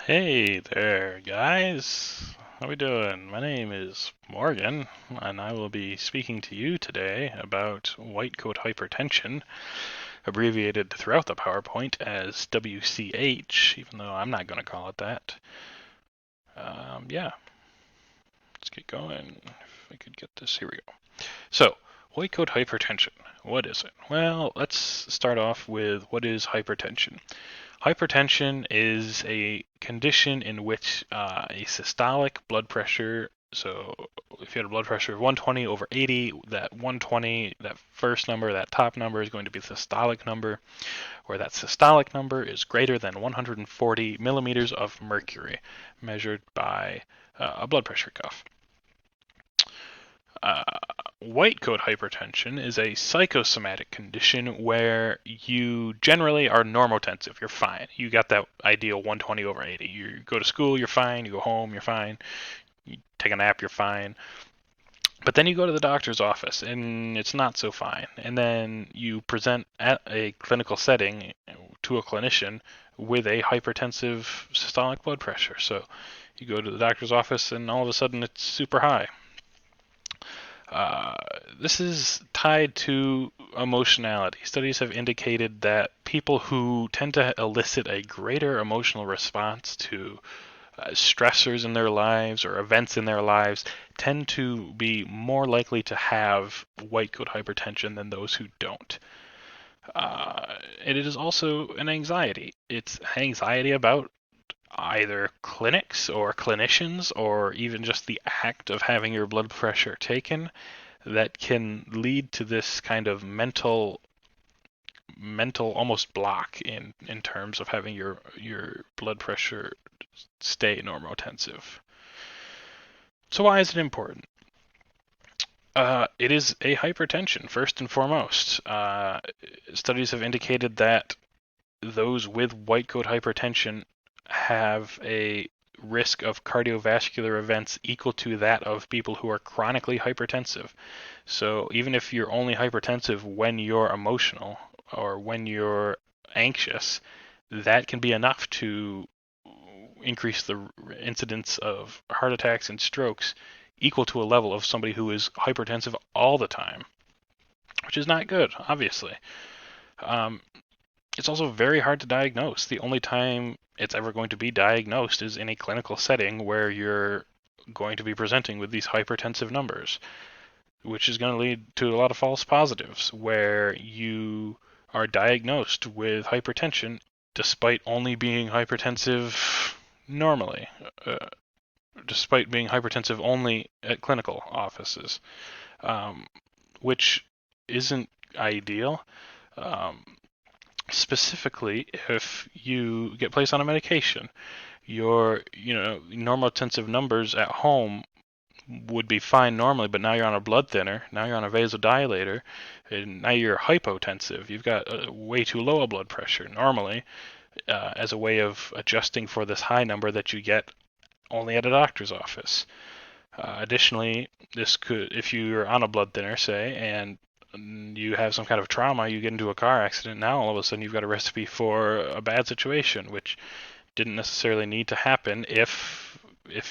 Hey there, guys. How we doing? My name is Morgan, and I will be speaking to you today about white coat hypertension, abbreviated throughout the PowerPoint as WCH, even though I'm not going to call it that. Yeah, let's get going. If I could get this, here we go. So, white coat hypertension. What is it? Well, let's start off with what is hypertension. Hypertension is a condition in which a systolic blood pressure, so if you had a blood pressure of 120 over 80, that 120, that first number, that top number is going to be the systolic number, where that systolic number is greater than 140 millimeters of mercury, measured by a blood pressure cuff. Uh, White coat hypertension is a psychosomatic condition where you generally are normotensive. You're fine. You got that ideal 120 over 80. You go to school, you're fine. You go home, you're fine. You take a nap, you're fine. But then you go to the doctor's office and it's not so fine. And then you present at a clinical setting to a clinician with a hypertensive systolic blood pressure. So you go to the doctor's office and all of a sudden it's super high. Uh, this is tied to emotionality. Studies have indicated that people who tend to elicit a greater emotional response to stressors in their lives or events in their lives tend to be more likely to have white coat hypertension than those who don't. And it is also an anxiety. It's anxiety about either clinics or clinicians or even just the act of having your blood pressure taken that can lead to this kind of mental almost block in terms of having your blood pressure stay normotensive. So why is it important? It is a hypertension first and foremost. Studies have indicated that those with white coat hypertension have a risk of cardiovascular events equal to that of people who are chronically hypertensive. So even if you're only hypertensive when you're emotional or when you're anxious, that can be enough to increase the incidence of heart attacks and strokes equal to a level of somebody who is hypertensive all the time, which is not good, obviously. Um, it's also very hard to diagnose. The only time it's ever going to be diagnosed is in a clinical setting where you're going to be presenting with these hypertensive numbers, which is going to lead to a lot of false positives where you are diagnosed with hypertension despite only being hypertensive normally, uh, despite being hypertensive only at clinical offices, um, which isn't ideal. Um, Specifically, if you get placed on a medication, your normotensive numbers at home would be fine normally, but now you're on a blood thinner, now you're on a vasodilator, and now you're hypotensive. You've got way too low a blood pressure normally, as a way of adjusting for this high number that you get only at a doctor's office. Additionally, this could, if you're on a blood thinner, say, and you have some kind of trauma, you get into a car accident, now all of a sudden you've got a recipe for a bad situation, which didn't necessarily need to happen if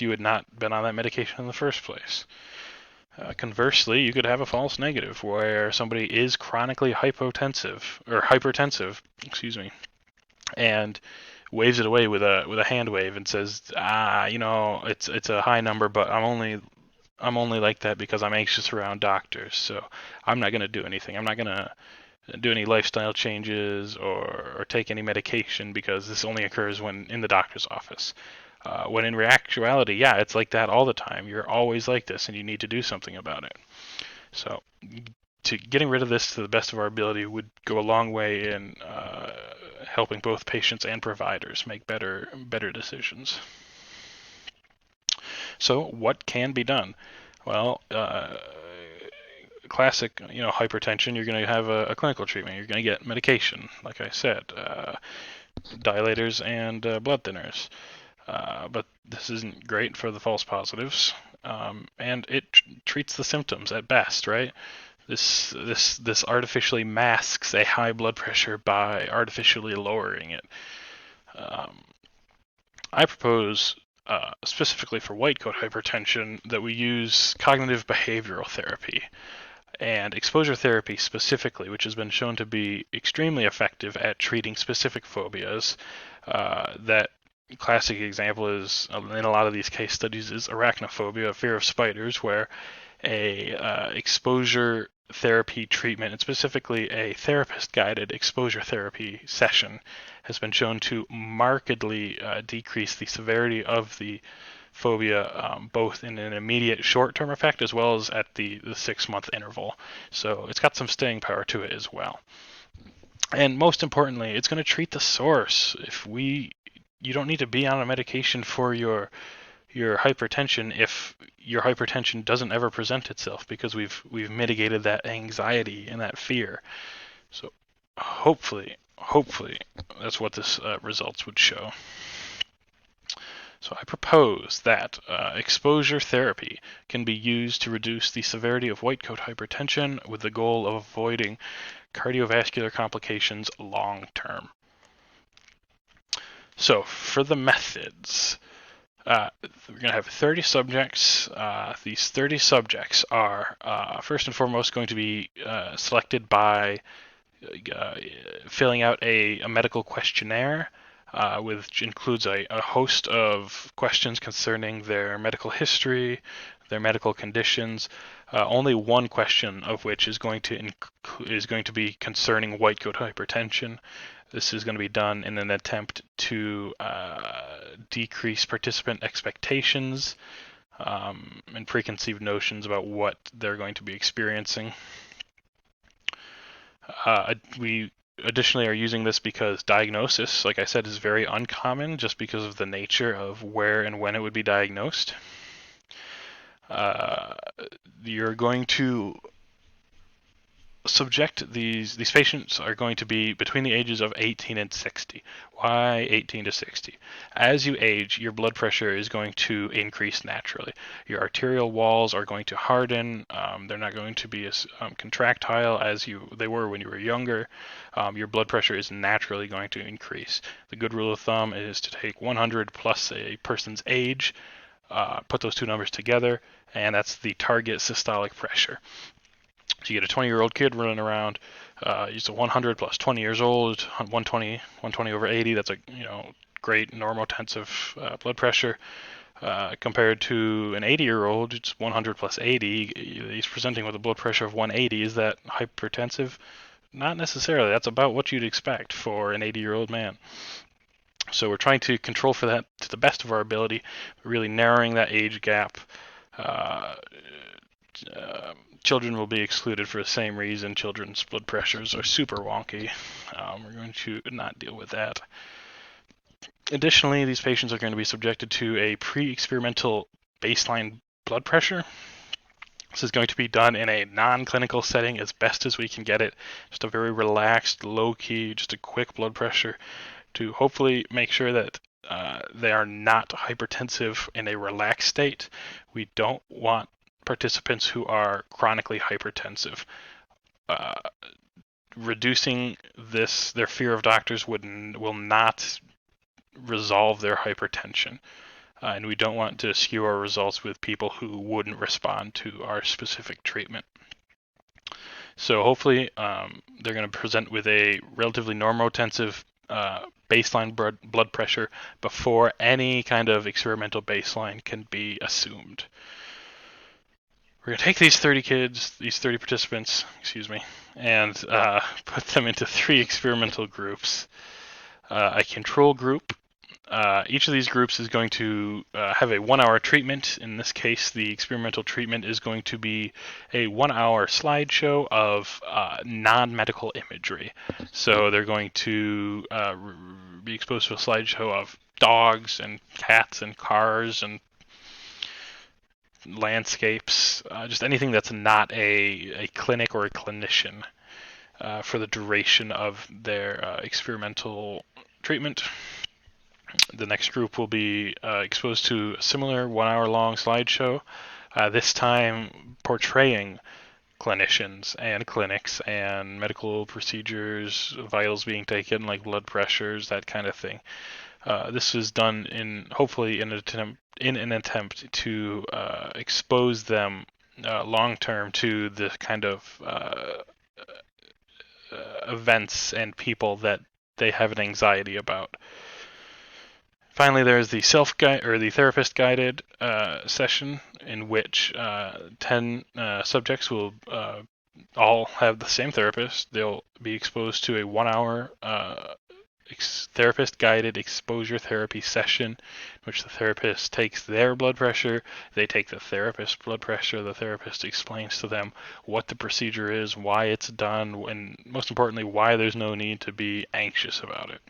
you had not been on that medication in the first place. Conversely, you could have a false negative where somebody is chronically hypertensive, excuse me, and waves it away with a hand wave and says, it's a high number, but I'm only like that because I'm anxious around doctors. So I'm not going to do anything. I'm not going to do any lifestyle changes or take any medication because this only occurs when in the doctor's office. When in actuality, yeah, it's like that all the time. You're always like this, and you need to do something about it. So, getting rid of this to the best of our ability would go a long way in helping both patients and providers make better decisions. So, what can be done? Well, classic, hypertension, you're going to have a clinical treatment. You're going to get medication, like I said, dilators and blood thinners. But this isn't great for the false positives, and it treats the symptoms at best, right? This artificially masks a high blood pressure by artificially lowering it. Um, I propose, specifically for white coat hypertension, that we use cognitive behavioral therapy and exposure therapy specifically, which has been shown to be extremely effective at treating specific phobias. That classic example is, in a lot of these case studies, is arachnophobia, fear of spiders, where a exposure therapy treatment, and specifically a therapist-guided exposure therapy session, has been shown to markedly decrease the severity of the phobia, both in an immediate short-term effect as well as at the 6-month interval. So it's got some staying power to it as well. And most importantly, it's going to treat the source. You don't need to be on a medication for your hypertension if your hypertension doesn't ever present itself, because we've mitigated that anxiety and that fear. So hopefully that's what this results would show. So I propose that exposure therapy can be used to reduce the severity of white coat hypertension with the goal of avoiding cardiovascular complications long term. So for the methods, we're going to have 30 subjects. These 30 subjects are, first and foremost, going to be selected by filling out a medical questionnaire, which includes a host of questions concerning their medical history, their medical conditions. Only one question of which is going to be concerning white coat hypertension. This is going to be done in an attempt to decrease participant expectations and preconceived notions about what they're going to be experiencing. We additionally are using this because diagnosis, like I said, is very uncommon just because of the nature of where and when it would be diagnosed. You're going to subject these patients are going to be between the ages of 18 and 60. Why 18 to 60? As you age, your blood pressure is going to increase naturally. Your arterial walls are going to harden. They're not going to be as contractile as they were when you were younger. Your blood pressure is naturally going to increase. The good rule of thumb is to take 100 plus a person's age, put those two numbers together, and that's the target systolic pressure. So you get a 20-year-old kid running around, he's 100 plus 20 years old, 120 over 80. That's a great normotensive blood pressure. Compared to an 80-year-old, it's 100 plus 80. He's presenting with a blood pressure of 180. Is that hypertensive? Not necessarily. That's about what you'd expect for an 80-year-old man. So we're trying to control for that to the best of our ability, really narrowing that age gap. Children will be excluded for the same reason. Children's blood pressures are super wonky. We're going to not deal with that. Additionally, these patients are going to be subjected to a pre-experimental baseline blood pressure. This is going to be done in a non-clinical setting as best as we can get it. Just a very relaxed, low-key, just a quick blood pressure to hopefully make sure that they are not hypertensive in a relaxed state. We don't want participants who are chronically hypertensive. Reducing their fear of doctors will not resolve their hypertension. And we don't want to skew our results with people who wouldn't respond to our specific treatment. So hopefully they're going to present with a relatively normotensive baseline blood pressure before any kind of experimental baseline can be assumed. We're going to take these 30 participants, and put them into 3 experimental groups. A control group. Each of these groups is going to have a 1-hour treatment. In this case, the experimental treatment is going to be a 1-hour slideshow of non-medical imagery. So they're going to be exposed to a slideshow of dogs and cats and cars and landscapes, just anything that's not a clinic or a clinician for the duration of their experimental treatment. The next group will be exposed to a similar 1-hour long slideshow, this time portraying clinicians and clinics and medical procedures, vitals being taken like blood pressures, that kind of thing. This was done in hopefully in an attempt to expose them long term to the kind of events and people that they have an anxiety about. Finally, there's the self guide or the therapist guided session in which 10 subjects will all have the same therapist. They'll be exposed to a 1 hour therapist guided exposure therapy session in which the therapist takes their blood pressure, they take the therapist's blood pressure, the therapist explains to them what the procedure is, why it's done, and most importantly, why there's no need to be anxious about it.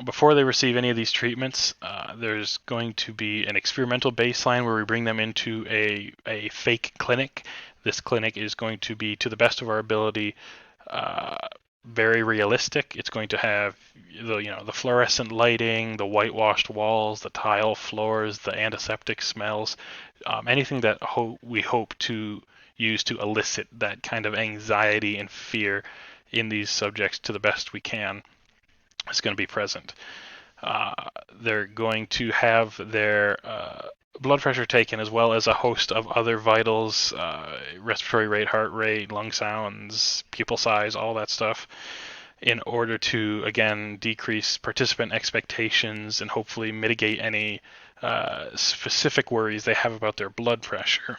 Before they receive any of these treatments, there's going to be an experimental baseline where we bring them into a fake clinic. This clinic is going to be, to the best of our ability, very realistic. It's going to have the fluorescent lighting, the whitewashed walls, the tile floors, the antiseptic smells, anything that we hope to use to elicit that kind of anxiety and fear in these subjects to the best we can is going to be present. They're going to have their blood pressure taken as well as a host of other vitals, respiratory rate, heart rate, lung sounds, pupil size, all that stuff, in order to, again, decrease participant expectations and hopefully mitigate any specific worries they have about their blood pressure.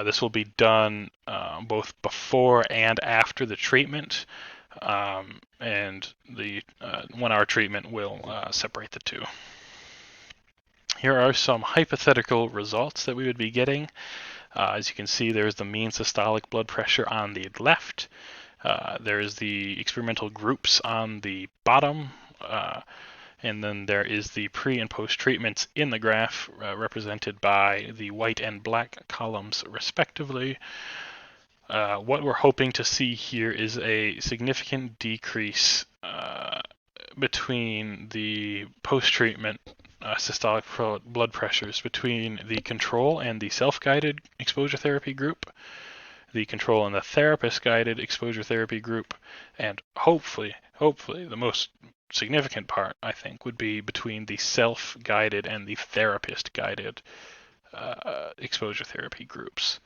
This will be done both before and after the treatment, and the 1 hour treatment will separate the two. Here are some hypothetical results that we would be getting. As you can see, there's the mean systolic blood pressure on the left. There's the experimental groups on the bottom. And then there is the pre and post treatments in the graph, represented by the white and black columns respectively. What we're hoping to see here is a significant decrease between the post-treatment systolic blood pressures between the control and the self-guided exposure therapy group, the control and the therapist-guided exposure therapy group, and hopefully the most significant part, I think, would be between the self-guided and the therapist-guided exposure therapy groups.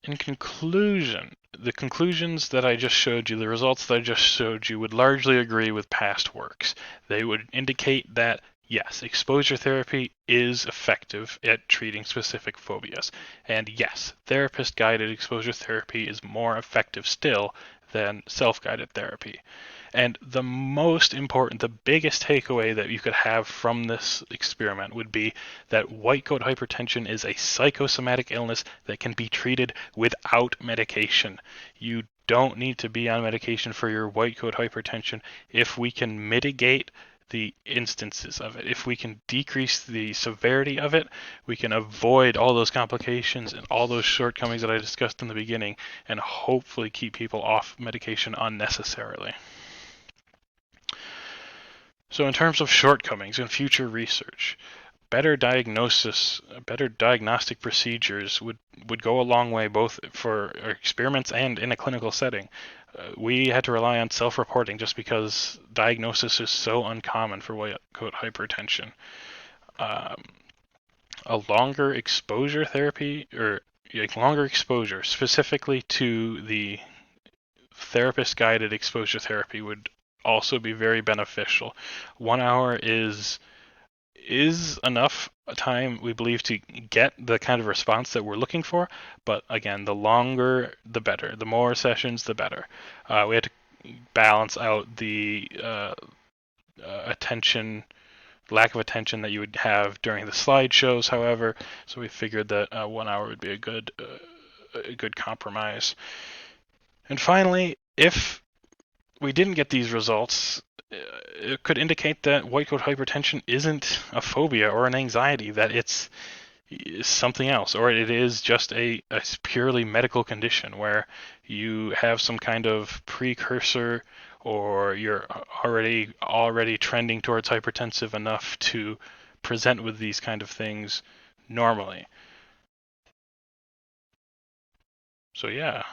In conclusion, the conclusions that I just showed you, the results that I just showed you, would largely agree with past works. They would indicate that, yes, exposure therapy is effective at treating specific phobias. And yes, therapist-guided exposure therapy is more effective still than self-guided therapy. And the most important, the biggest takeaway that you could have from this experiment would be that white coat hypertension is a psychosomatic illness that can be treated without medication. You don't need to be on medication for your white coat hypertension if we can mitigate the instances of it. If we can decrease the severity of it, we can avoid all those complications and all those shortcomings that I discussed in the beginning, and hopefully keep people off medication unnecessarily. So in terms of shortcomings in future research, better diagnostic procedures would go a long way both for experiments and in a clinical setting. We had to rely on self-reporting just because diagnosis is so uncommon for white coat hypertension. A longer exposure therapy, or longer exposure specifically to the therapist-guided exposure therapy, would also be very beneficial. 1 hour is enough time, we believe, to get the kind of response that we're looking for, but again, the longer the better. The more sessions, the better. We had to balance out the lack of attention that you would have during the slideshows, however, so we figured that 1 hour would be a good compromise. And finally, if we didn't get these results, it could indicate that white coat hypertension isn't a phobia or an anxiety, that it's something else, or it is just a purely medical condition where you have some kind of precursor, or you're already trending towards hypertensive enough to present with these kind of things normally. So yeah,